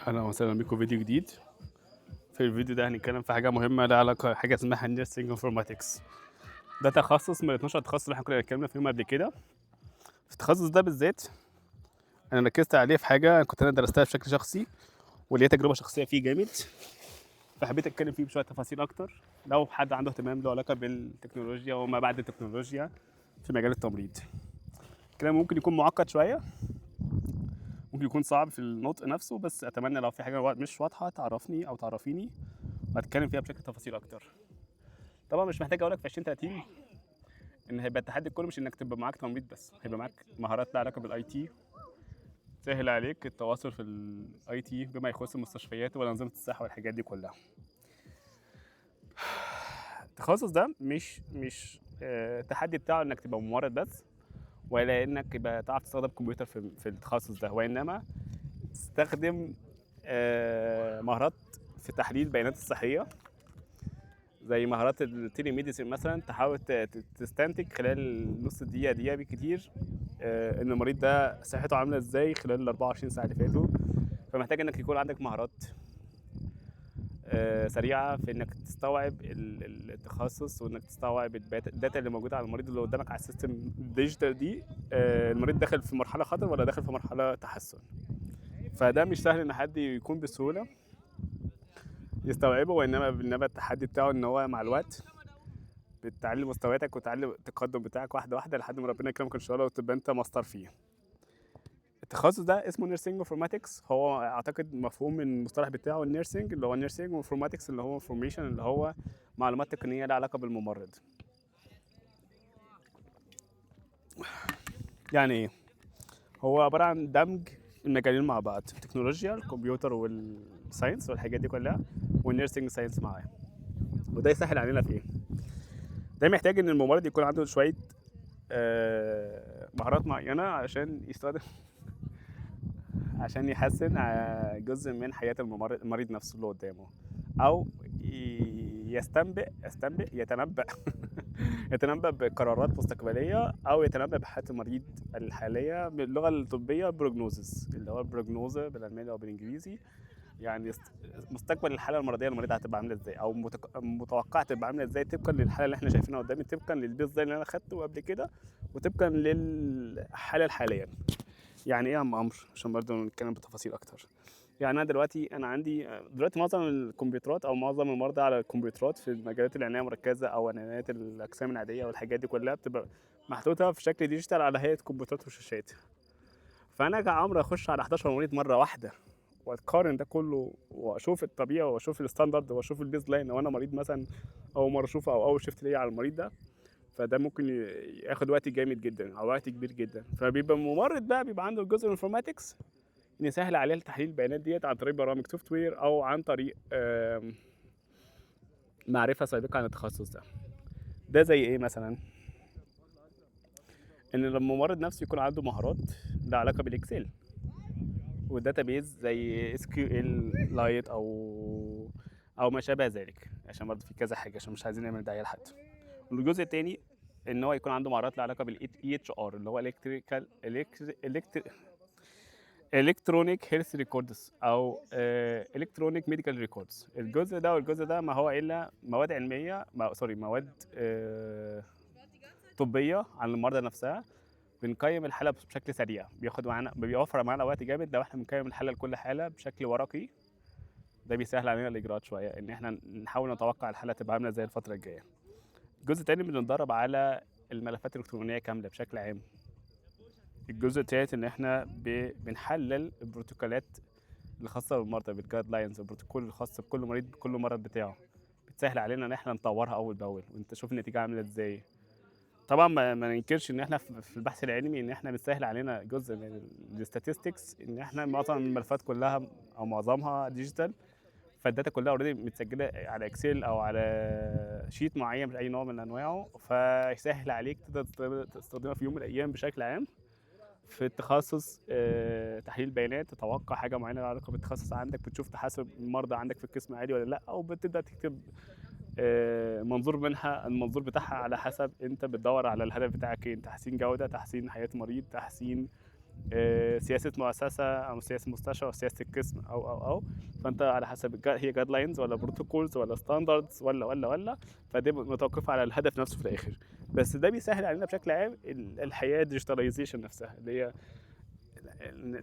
اهلا وسهلا بكم فيديو جديد. في الفيديو ده هنتكلم في حاجه مهمه لها علاقه حاجه اسمها نيرسينج انفورماتكس. ده تخصص من 12 تخصص اللي احنا كنا اتكلمنا فيهم قبل كده. في التخصص ده بالذات انا ركزت عليه في حاجه كنت انا درستها بشكل شخصي وليا تجربه شخصيه فيه جامد، فحبيت اتكلم فيه بشويه تفاصيل اكتر لو حد عنده اهتمام له علاقه بالتكنولوجيا وما بعد التكنولوجيا في مجال التمريض. الكلام ممكن يكون معقد شويه، ممكن يكون صعب في النطق نفسه، بس اتمنى لو في حاجه مش واضحه تعرفني او تعرفيني وهتكلم فيها بشكل تفاصيل اكتر. طبعا مش محتاج اقول لك في 2030 ان هيبقى التحدي كله مش انك تبقى معاك تمريض بس، هيبقى معاك مهارات لها علاقه بالاي تي تسهل عليك التواصل في الاي تي بما يخص المستشفيات وانظمه الصحه والحاجات دي كلها. التخصص ده مش التحدي بتاعه انك تبقى ممرض بس، ولا انك يبقى تعرف تستخدم كمبيوتر في التخصص ده، وانما تستخدم مهارات في تحليل البيانات الصحيه زي مهارات التيلي ميديسين مثلا، تحاول تستنتج خلال نص دقيقه دقيقه بالكتير ان المريض ده صحته عامله ازاي خلال ال 24 ساعه اللي فاتوا. فمحتاج انك يكون عندك مهارات سريعه في انك تستوعب التخصص، وانك تستوعب الداتا اللي موجوده على المريض اللي قدامك على السيستم الديجيتال دي. المريض داخل في مرحله خطر ولا داخل في مرحله تحسن. فده مش سهل ان حد يكون بسهوله يستوعبه، وانما التحدي بتاعه ان هو مع الوقت بتعلي مستوياتك وتعلي التقدم بتاعك واحده واحده لحد ما ربنا يكرمك ان شاء الله وتبقى انت ماستر فيه. التخصص ده اسمه نيرسينج انفورماتكس، هو اعتقد مفهوم من المصطلح بتاعه النيرسينج اللي هو نيرسينج، وانفورماتكس اللي هو انفورميشن اللي هو معلومات تقنيه لها علاقه بالممرض. يعني ايه؟ هو عباره عن دمج المجالين مع بعض، التكنولوجيا الكمبيوتر والساينس والحاجات دي كلها، والنيرسينج ساينس معاه. وده يسهل علينا في ايه؟ ده محتاج ان الممرض يكون عنده شويه مهارات معينه عشان يستخدم عشان يحسن جزء من حياة المريض نفسه اللي قدامه، أو يتنبأ يتنبأ بقرارات مستقبلية، أو يتنبأ بحياة المريض الحالية باللغة الطبية بروجنوزس، اللي هو البروجنوزة بالألماني أو بالإنجليزي. يعني مستقبل الحالة المرضية المريضة هتبقى عاملة ازاي، أو متوقعة تبقى عاملة ازاي طبقا للحالة اللي احنا شايفينها قدامي، طبقا للبيز اللي أنا خدته قبل كده، وطبقا للحالة الحالية. يعني ايه يا عم عمرو؟ عشان برضه نتكلم بتفاصيل اكتر. يعني انا دلوقتي عندي معظم الكمبيوترات او معظم المرضى على الكمبيوترات في مجالات العنايه المركزه او عنايات الاجسام العاديه والحاجات دي كلها بتبقى محطوطه في شكل ديجيتال على هيئه كمبيوترات وشاشات. فانا كعمرو اخش على 11 مريض مره واحده واتقارن ده كله واشوف الطبيعي واشوف الستاندرد واشوف البيز لاين، وانا مريض مثلا اول مره اشوفه او اول شفت ليا على المريض ده، فده ممكن ياخد وقت جامد جدا او وقت كبير جدا. فبيبقى الممرض بقى بيبقى عنده الجزء الانفورماتكس ان يسهل عليه تحليل البيانات ديت عن طريق برامج سوفت وير او عن طريق معرفه سابقه عن التخصص ده. ده زي ايه مثلا؟ ان لما الممرض نفسه يكون عنده مهارات لها علاقه بالاكسل والداتابيز زي اس كيو ال لايت او ما شابه ذلك، عشان برضه في كذا حاجه عشان مش عايزين نعمل دعايه لحد. والجزء الثاني ان هو يكون عنده مهارات لها علاقه بالاي اتش ار اللي هو الكترونيك هيلث ريكوردز او الكترونيك ميديكال ريكوردز. الجزء ده والجزء ده ما هو الا مواد علميه، مواد طبيه عن المرضى نفسها. بنقيم الحاله بشكل سريع، بيوفر معانا وقت جامد لو احنا بنقيم الحاله لكل حاله بشكل ورقي. ده بيسهل علينا الاجراءات شويه، ان احنا نحاول نتوقع الحاله تبقى عامله ازاي الفتره الجايه. الجزء الثاني بنتدرب على الملفات الالكترونيه كامله بشكل عام. الجزء الثالث ان احنا بنحلل البروتوكولات الخاصه بالمرضى، بالجايد لاينز، البروتوكول الخاص بكل مريض بكل مرض بتاعه. بتسهل علينا ان احنا نطورها اول باول وانت شوف النتيجه عامله ازاي. طبعا ما ننكرش ان احنا في البحث العلمي ان احنا بتسهل علينا جزء من الستاتستكس، ان احنا معظم الملفات كلها او معظمها ديجيتال، فالداتا كلها اوريدي متسجله على اكسل او على شيت معين باي نوع من انواعه، فيسهل عليك تقدر تستخدمها في يوم من الايام بشكل عام في التخصص. تحليل بيانات، تتوقع حاجه معينه لها علاقه بالتخصص عندك، بتشوف تحاسب المرضى عندك في القسم عادي ولا لا، او بتبدا تكتب منظور منها، المنظور بتاعها على حسب انت بتدور على الهدف بتاعك ايه، تحسين جوده، تحسين حياه مريض، تحسين سياسه مؤسسه او سياسه مستشفى او سياسه القسم او فانت على حسب هي جايد لاينز ولا بروتوكولز ولا ستاندردز ولا فدي متوقفه على الهدف نفسه في الاخر. بس ده بيسهل علينا بشكل عام الحياه ديجيتاليزيشن نفسها، اللي هي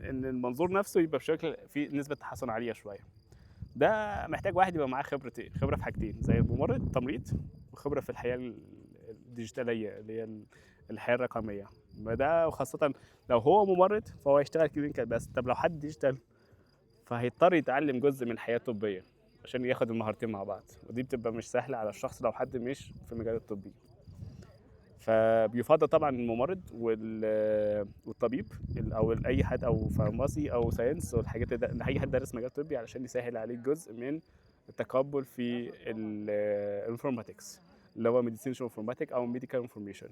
ان المنظور نفسه يبقى بشكل في نسبه تحسن عاليه شويه. ده محتاج واحد يبقى معاه خبره في حاجتين، زي الممرض تمريض، وخبره في الحياه الديجيتاليه اللي هي الحياه الرقميه. ده وخاصه لو هو ممرض فهو هيشتغل كلينيكال بس. طب لو حد ديجيتال فهيضطر يتعلم جزء من الحياه الطبيه عشان ياخد المهارتين مع بعض، ودي بتبقى مش سهله على الشخص لو حد مش في المجال الطبي. فبيفضل طبعا الممرض والطبيب او اي حد او فارماسي او ساينس والحاجات دي، اي حد دارس مجال طبي علشان يسهل عليه جزء من التقبل في الانفورماتكس اللي هو ميديسين انفورماتيك او ميديكال انفورميشن.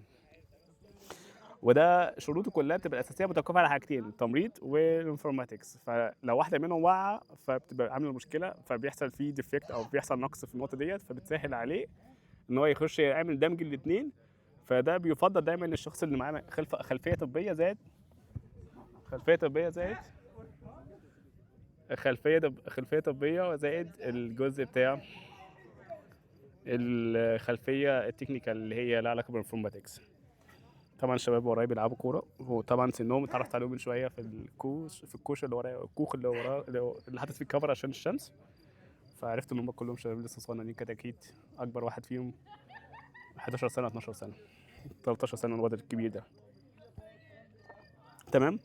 وده شروطه كلها بتبقى اساسيه متوقفه على حاجتين، التمريض والانفورماتكس. فلو واحده منهم واقعه فبتبقى عامله مشكله، فبيحصل فيه ديفكت او بيحصل نقص في النقطه ديت، فبتسهل عليه ان هو يخش يعمل دمج الاثنين. فده بيفضل دايما الشخص اللي معاه خلفيه طبيه زائد خلفيه طبيه وزائد الجزء بتاع الخلفيه التكنيكال اللي هي لها علاقه بالانفورماتكس. طبعا الشباب ورايا بيلعبوا كوره، وطبعا سنهم اتعرفت عليهم من شويه في الكوش اللي ورايا، الكوخ اللي وراه اللي حاطط فيه الكفر عشان الشمس. فعرفت ان هم كلهم شباب لسه صغيرين كده، اكيد اكبر واحد فيهم 11 سنه 12 سنه 13 سنه الواد الكبير ده. تمام.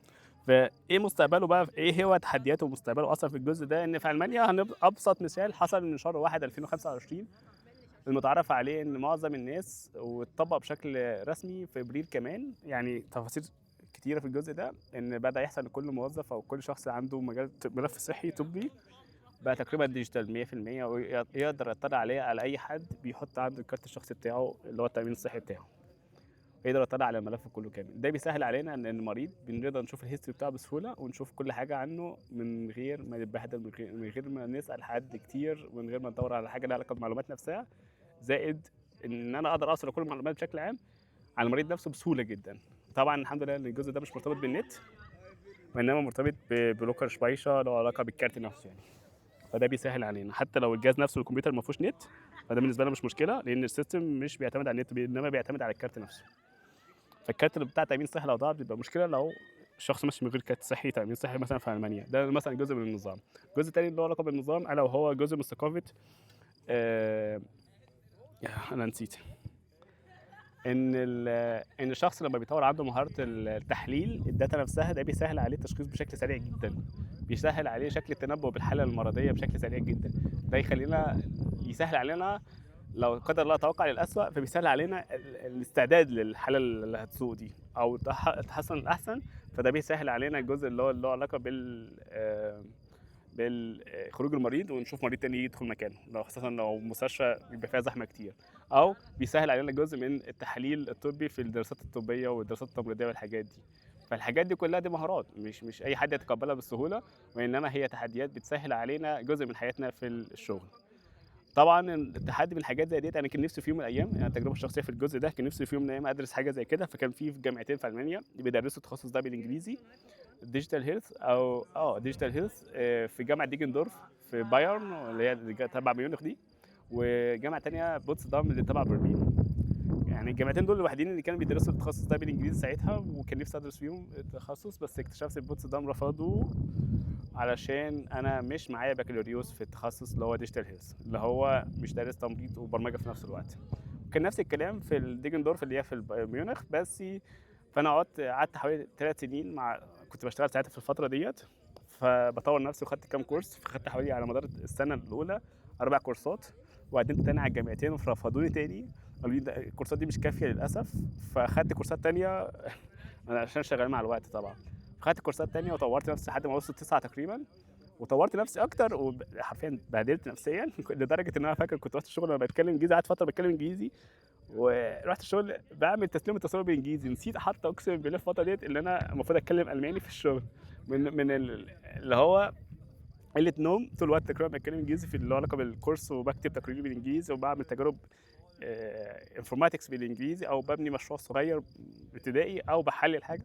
فايه مستقبله بقى، ايه هو تحدياته ومستقبله اصلا في الجزء ده؟ ان في المانيا ابسط مثال حصل من شهر 1 2025 المتعارف عليه ان معظم الناس واتطبق بشكل رسمي في ابريل كمان، يعني تفاصيل كتيره في الجزء ده، ان بدا يحصل لكل موظف او كل شخص عنده ملف صحي طبي بقى تقريبا ديجيتال 100%، ويقدر يطلع عليه على اي حد بيحط عنده الكارت الشخصي بتاعه اللي هو التامين الصحي بتاعه، يقدر يطلع على الملف كله كامل. ده بيسهل علينا ان المريض بنقدر نشوف الهيستوري بتاعه بسهوله، ونشوف كل حاجه عنه من غير ما نتبهدل، من غير ما نسال حد كتير، ومن غير ما ندور على حاجه لها علاقه بالمعلومات نفسها. زائد ان انا اقدر اوصل لكل المعلومات بشكل عام على المريض نفسه بسهوله جدا. طبعا الحمد لله ان الجزء ده مش مرتبط بالنت، وانما مرتبط ببلوكر شبايشه له علاقه بالكارت نفسه يعني. فده بيسهل علينا حتى لو الجهاز نفسه الكمبيوتر ما فيهوش نت، فده بالنسبه لنا مش مشكله، لان السيستم مش بيعتمد على النت انما بيعتمد على الكارت نفسه. فالكارت اللي بتاع تامين صحي لو ضاع بيبقى مشكله لو الشخص ماشي من غير كارت صحي تامين صحي مثلا في المانيا. ده مثلا جزء من النظام. الجزء الثاني اللي له علاقه بالنظام الا وهو جزء من ثقافه آه... انا نسيت ان الشخص لما بيطور عنده مهاره التحليل الداتا نفسها، ده بيسهل عليه التشخيص بشكل سريع جدا، بيسهل عليه شكل التنبؤ بالحاله المرضيه بشكل سريع جدا. ده يسهل علينا لو قدر الله توقع للأسوأ، فبيسهل علينا الاستعداد للحاله اللي هتسوء دي او تحسن الاحسن. فده بيسهل علينا الجزء اللي هو له علاقه بالخروج المريض ونشوف مريض تاني يدخل مكانه، لو خاصه لو مستشفى بيبقى فيها زحمه كتير، او بيسهل علينا جزء من التحاليل الطبي في الدراسات الطبيه والدراسات التمريضيه والحاجات دي. فالحاجات دي كلها دي مهارات مش اي حد يتقبلها بالسهوله، وانما هي تحديات بتسهل علينا جزء من حياتنا في الشغل. طبعا التحدي من الحاجات زي ديت، انا كان نفسي في يوم من الايام، يعني التجربه الشخصيه في الجزء ده، كان نفسي في يوم من الايام ادرس حاجه زي كده. فكان في جامعتين في المانيا بيدرسوا التخصص ده بالانجليزي، ديجيتال هيلث او ديجيتال هيلث في جامعه ديجندورف في بايرن اللي هي تبع ميونخ دي، وجامعه ثانيه بوتسدام اللي تبع برلين. يعني الجامعتين دول الوحيدين اللي كانوا بيدرسوا التخصص ده بالانجليزي ساعتها، وكان نفسي ادرس فيهم التخصص، بس اكتشفت بوتسدام رفضوا علشان انا مش معايا بكالوريوس في التخصص اللي هو ديجيتال هيلث، اللي هو مش دارس تمريض وبرمجه في نفس الوقت. كان نفس الكلام في الديجندورف اللي هي في ميونخ بس. فانا قعدت حوالي 3 سنين كنت بشتغل ساعتها في الفتره ديت، فبطور نفسي وخدت كام كورس. فخدت حوالي على مدار السنه الاولى 4 كورسات، وقدمت تاني على الجامعتين ورفضوني تاني، قالوا لي الكورسات دي مش كافيه للاسف. فاخدت كورسات تانيه انا عشان شغال مع الوقت طبعا. خدت كورسات تانيه وطورت نفسي لحد ما وصلت 9 تقريبا، وطورت نفسي اكتر، وحرفيا بهدلت نفسيا لدرجه ان انا فاكر كنت رحت الشغل وانا بتكلم انجليزي، قعدت فتره بتكلم انجليزي، ورحت الشغل بعمل تسليم التصوير بالانجليزي، نسيت حتى اقسم بالله في الفتره ديت اللي انا المفروض اتكلم الماني في الشغل، من اللي هو قله نوم طول الوقت تقريبا بتكلم انجليزي في اللي هو علاقه بالكورس، وبكتب تقرير بالانجليزي، وبعمل تجارب انفورماتكس بالانجليزي، او ببني مشروع صغير ابتدائي، او بحلل حاجه.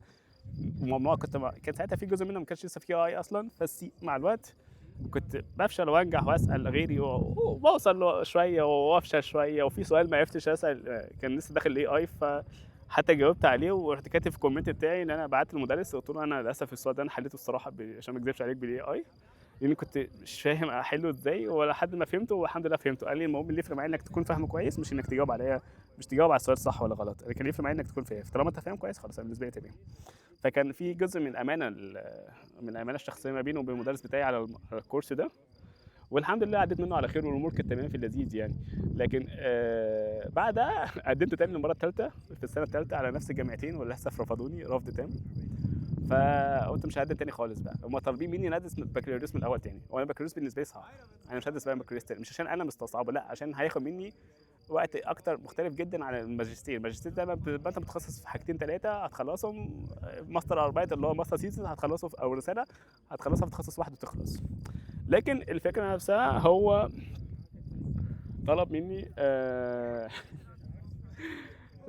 الموضوع كان ساعتها في جزء منه ما كانش لسه فيه اي اصلا، بس مع الوقت كنت بفشل وانجح واسال غيري وبوصل شويه وافشل شويه، وفي سؤال ما عرفتش اسال كان لسه داخل الاي اي، فحتى جاوبت عليه ورحت كاتب في الكومنت بتاعي ان انا بعت للمدرس قلت له انا للاسف السؤال ده انا حليته الصراحه عشان ما اكذبش عليك بالاي اي، لاني كنت مش فاهم احله ازاي، ولا حد ما فهمته والحمد لله فهمته. قال لي المهم اللي يفرق معايا انك تكون فاهمه كويس، مش انك تجاوب عليا، مش تجاوب على السؤال صح ولا غلط، لكن اللي يفرق معايا انك تكون فاهم، طالما انت فاهم كويس خلاص انا بالنسبه لي تمام. فكان في جزء من الامانه من الامانه الشخصيه ما بينه وبين المدرس بتاعي على على الكورس ده، والحمد لله عديت منه على خير والامور كانت تمام في اللذيذ يعني. لكن بعدها قدمت تاني للمره الثالثه في السنه الثالثه على نفس الجامعتين وللاسف رفضوني رفض تام. فقلت مش هقدم تاني خالص بقى، هم طالبين مني ندرس بكالوريوس من الاول تاني، وانا البكالوريوس بالنسبه لي صعب، انا مش هدرس بقى بكالوريوس تاني، مش عشان انا مستصعبه، لا عشان هياخد مني وقت اكتر مختلف جدا عن الماجستير. الماجستير ده بتبقى انت متخصص في حاجتين ثلاثه هتخلصهم، ماستر اربعه اللي هو ماستر سيزون هتخلصه في، او رساله هتخلصها في تخصص واحد وتخلص. لكن الفكره نفسها هو طلب مني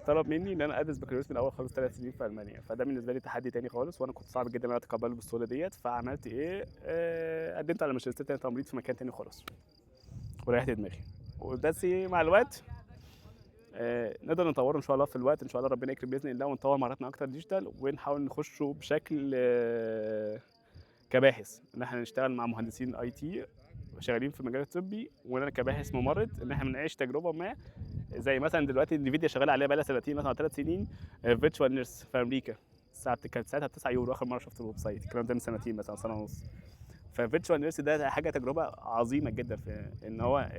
طلب مني ان انا ادرس بكالوريوس من الاول خالص 3 سنين في المانيا، فده بالنسبه لي تحدي تاني خالص، وانا كنت صعب جدا ان انا اتقبله بالسهوله ديت. فعملت ايه؟ قدمت على ماجستير تاني تمريض في مكان تاني خالص وريحت دماغي. وبس مع الوقت نقدر نطوره ان شاء الله في الوقت، ان شاء الله ربنا يكرم باذن الله ونطور مهاراتنا اكتر ديجيتال، ونحاول نخشه بشكل كباحث، ان احنا نشتغل مع مهندسين اي تي شغالين في المجال الطبي، وانا كباحث ممرض ان احنا بنعيش تجربه ما، زي مثلا دلوقتي نفيديا شغاله عليها بقى لها سنتين مثلا 3 سنين، فيرتشوال نيرس في امريكا. الساعه كانت ساعتها ب 9 يورو اخر مره شفت الويب سايت، الكلام ده من سنتين مثلا سنه ونص. ففيرتشوال نيرس ده حاجه تجربه عظيمه جدا في ان هو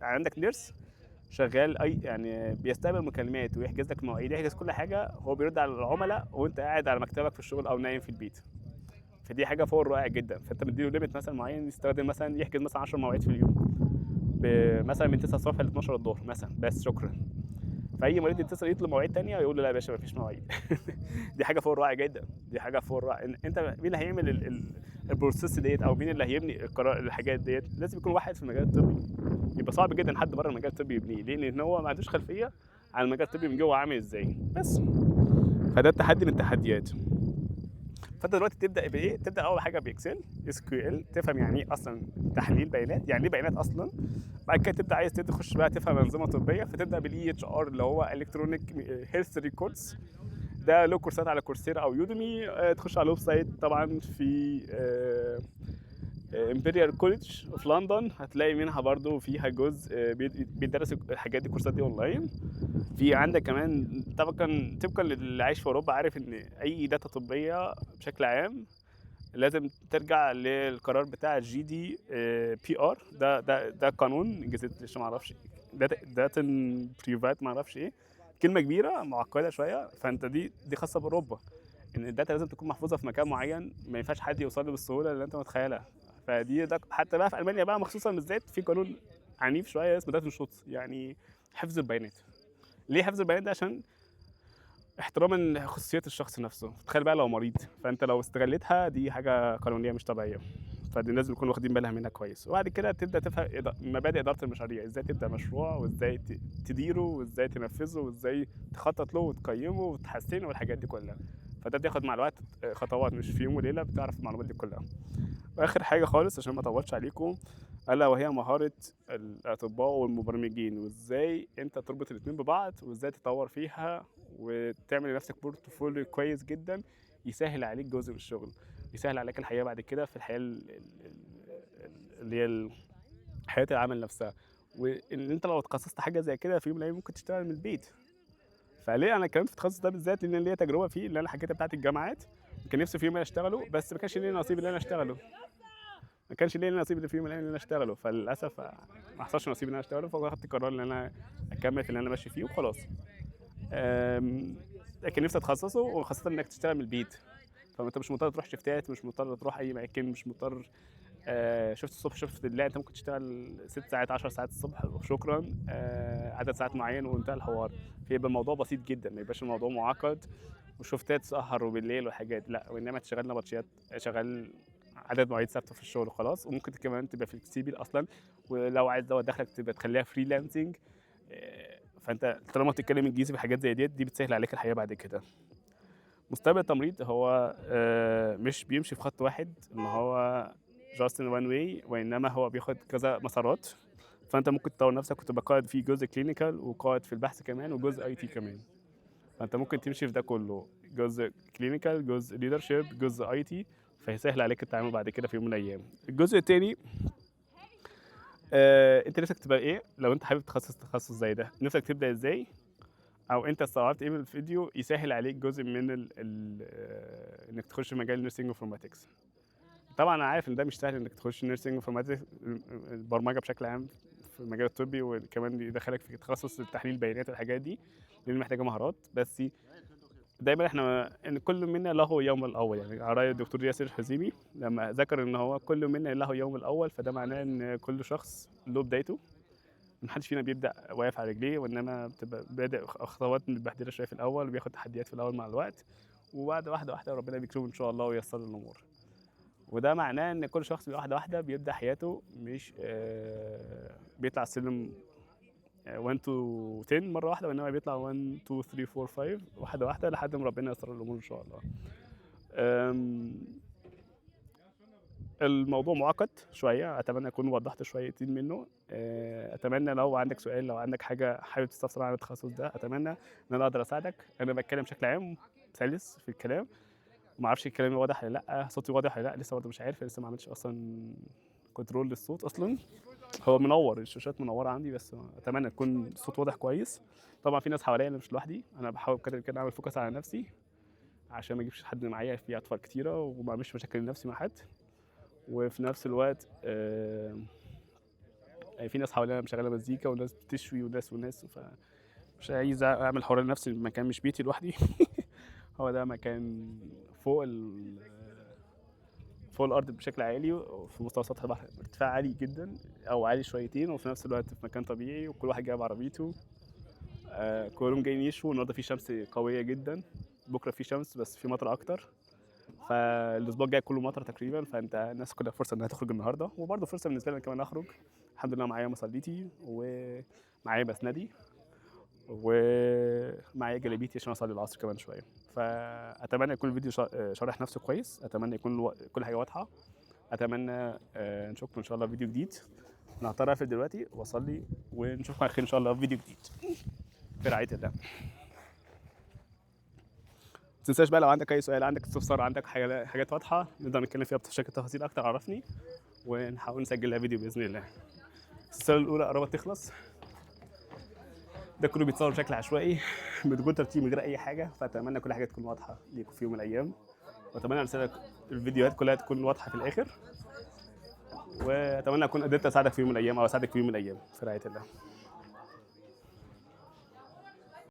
عندك نيرس شغال اي يعني بيستقبل مكالمات ويحجز لك مواعيد، يحجز كل حاجه، هو بيرد على العملاء وانت قاعد على مكتبك في الشغل او نايم في البيت. فدي حاجه فوق الرائع جدا، فانت مديله ليميت مثلا معين يستخدم مثلا يحجز مثلا 10 مواعيد في اليوم، مثلا من 9 الصبح ل 12 الظهر مثلا، بس شكرا. فاي مريض يتصل يطلب مواعيد تانية يقول له لا يا باشا مفيش مواعيد. دي حاجه فوق الرائع جدا، دي حاجه فوق الرائع. انت مين اللي هيعمل البروسيس ديت، او مين اللي هيبني القرار الحاجات ديت؟ لازم يكون واحد في المجال الطبي. يبقى صعب جدا حد بره المجال الطبي يبنيه، لان هو ما عندوش خلفيه عن المجال الطبي من جوه عامل ازاي بس. فده تحدي من التحديات. فانت دلوقتي تبدا بايه؟ تبدا اول حاجه باكسل اس كيو ال، تفهم يعني ايه اصلا تحليل بيانات، يعني ايه بيانات اصلا. بعد كده تبدا عايز تخش بقى تفهم انظمه طبيه، فتبدا بالاي اتش ار اللي هو الكترونيك هيلث ريكوردز. ده له كورسات على كورسيرا او يوديمي، تخش على الويب سايت طبعا في امبريال كوليدج في لندن، هتلاقي منها برضو فيها جزء بيدرس الحاجات دي، الكورسات دي اونلاين. في عندك كمان طبقا للي عايش في اوروبا عارف ان اي داتا طبيه بشكل عام لازم ترجع للقرار بتاع الجي دي بي ار، ده قانون جزيت ما اعرفش، داتا بريفات ما اعرفش ايه، كلمه كبيره معقده شويه. فانت دي خاصه باوروبا، ان الداتا لازم تكون محفوظه في مكان معين، ما ينفعش حد يوصل له بالسهوله اللي انت متخيلها. ده حتى بقى في المانيا بقى مخصوصا بالذات في قانون عنيف شويه اسمه داتا شوتس، يعني حفظ البيانات. ليه حفظ البيانات ده؟ عشان احتراما لخصوصيه الشخص نفسه. تخيل بقى لو مريض، فانت لو استغلتها دي حاجه قانونيه مش طبيعيه، فدي الناس بيكونوا واخدين بالها منها كويس. وبعد كده تبدا تفهم مبادئ اداره المشاريع، ازاي تبدا مشروع وازاي تديره وازاي تنفذه وازاي تخطط له وتقيمه وتحسنه والحاجات دي كلها. فده بياخد مع الوقت خطوات، مش في يوم وليله بتعرف المعلومات دي كلها. واخر حاجه خالص عشان ما اطولش عليكم، الا وهي مهاره الاطباء والمبرمجين، وازاي انت تربط الاثنين ببعض وازاي تطور فيها وتعمل لنفسك بورتفوليو كويس جدا يسهل عليك جزء من الشغل، يسهل عليك الحياه بعد كده في الحياه اللي هي حياه العمل نفسها. وان انت لو اتخصصت حاجه زي كده في يوم من الايام ممكن تشتغل من البيت. فليه انا اتكلمت في التخصص ده بالذات؟ لان ليا تجربه فيه اللي انا حكيتها بتاعت الجامعات، كان نفسي في يوم اشتغله بس ما كانش ليا نصيب ان انا اشتغله، ما كانش ليا نصيب اللي في يوم من الايام ان انا اشتغله، فللاسف ما حصلش نصيب ان انا اشتغله، فاخدت قرار ان انا اكمل في اللي انا ماشي فيه وخلاص. لكن نفسي اتخصصه، وخاصه انك تشتغل من البيت، فانت مش مضطر تروح شفتات، مش مضطر تروح اي مكان، مش مضطر شفت الصبح شفت بالله، انت ممكن تشتغل 6 ساعات 10 ساعات الصبح وشكرا، عدد ساعات معين وانتهى الحوار. فيبقى الموضوع بسيط جدا، ما يبقاش الموضوع معقد وشفتات سهر وبالليل وحاجات، لا، وانما تشغل نبطشيات، شغال عدد مواعيد ثابته في الشغل وخلاص. وممكن كمان تبقى فلكسيبل اصلا، ولو عايز تزود دخلك تبقى تخليها فريلانسنج. فانت طالما بتتكلم انجليزي في حاجات زي دي بتسهل عليك الحياه بعد كده. مستقبل التمريض هو مش بيمشي في خط واحد ان هو just in one way، وانما هو بياخد كذا مسارات. فانت ممكن تطور نفسك وتبقى قائد في جزء كلينيكال وقائد في البحث كمان وجزء اي تي كمان. فانت ممكن تمشي في ده كله، جزء كلينيكال، جزء ليدرشيب، جزء اي تي، فيسهل عليك التعامل بعد كده في يوم من الايام. الجزء التاني انت نفسك تبقى ايه؟ لو انت حابب تخصص زي ده، نفسك تبدا ازاي؟ او انت استوعبت ايه من الفيديو يسهل عليك جزء من انك تخش مجال نيرسينج انفورماتكس. طبعا انا عارف ان ده مش سهل انك تخش نيرسينج انفورماتكس، البرمجه بشكل عام في المجال الطبي، وكمان يدخلك في تخصص تحليل البيانات والحاجات دي، لان محتاجه مهارات. بس دايما احنا ان كل منا له يوم الاول، يعني على راي الدكتور ياسر الحزيمي لما ذكر ان هو كل منا له يوم الاول، فده معناه ان كل شخص له بدايته. محدش فينا بيبدا واقف على رجليه، وانما بتبقى بادئ خطوات متبهدله شويه في الاول، وبياخد تحديات في الاول مع الوقت، وبعد واحده واحده ربنا بيكرمه ان شاء الله وييسر له الامور. وده معناه ان كل شخص واحده واحده بيبدا حياته، مش بيطلع السلم 1 to 10 مره واحده، وانما بيطلع 1 2 3 4 5 واحده واحده لحد ما ربنا ييسر له الامور ان شاء الله. الموضوع معقد شويه، اتمنى اكون وضحت شويتين منه. اتمنى لو عندك سؤال، لو عندك حاجه حابب تستفسر عن التخصص ده، اتمنى ان انا اقدر اساعدك. انا بتكلم بشكل عام سلس في الكلام، ما اعرفش الكلام واضح ولا لا، صوتي واضح ولا لا، لسه برضه مش عارف، لسه ما عملتش اصلا كنترول للصوت اصلا. هو منور، الشاشات منوره عندي، بس اتمنى يكون الصوت واضح كويس. طبعا في ناس حواليا، انا مش لوحدي، انا بحاول بقدر الامكان اعمل فوكس على نفسي عشان ما اجيبش حد معايا في اطفال كتيره، وما اعملش مشاكل لنفسي مع حد. وفي نفس الوقت في ناس حوالينا مشغله مزيكا، وناس بتشوي، وناس فمش عايز اعمل حوار لنفسي، المكان مش بيتي لوحدي. هو ده مكان فوق فوق الارض بشكل عالي، وفي مستوى سطح البحر ارتفاع عالي جدا او عالي شويتين، وفي نفس الوقت في مكان طبيعي، وكل واحد جايب عربيته. كلهم جايين يشوا. النهارده في شمس قويه جدا، بكره في شمس بس في مطر اكتر، فالاسبوع الجاي كله مطر تقريبا. فانت الناس كلها فرصه انها تخرج النهارده، وبرده فرصه بالنسبه لي كمان اخرج. الحمد لله معايا مصليتي، ومعايا مسندي، ومعايا جلابيتي عشان اصلي العصر كمان شويه. فاتمنى يكون الفيديو شارح نفسه كويس، اتمنى يكون كل حاجه واضحه. اتمنى نشوفكم ان شاء الله في فيديو جديد. انا هضطر اقفل دلوقتي واصلي، ونشوفكم على خير ان شاء الله في فيديو جديد في رعايه الله. ما تنساش بقى، لو عندك اي سؤال، عندك استفسار، عندك حاجات واضحه نقدر نتكلم فيها بشكل تفاصيل اكتر، عرفني ونحاول نسجل لها فيديو باذن الله. السلسله الاولى قربت تخلص، ده كله بيتصور بشكل عشوائي بدون ترتيب، من غير اي حاجه. فاتمنى كل حاجه تكون واضحه ليكم في يوم من الايام، واتمنى الفيديوهات كلها تكون واضحه في الاخر، واتمنى اكون قدرت اساعدك في يوم من الايام، او اساعدك في يوم من الايام في رعايه الله.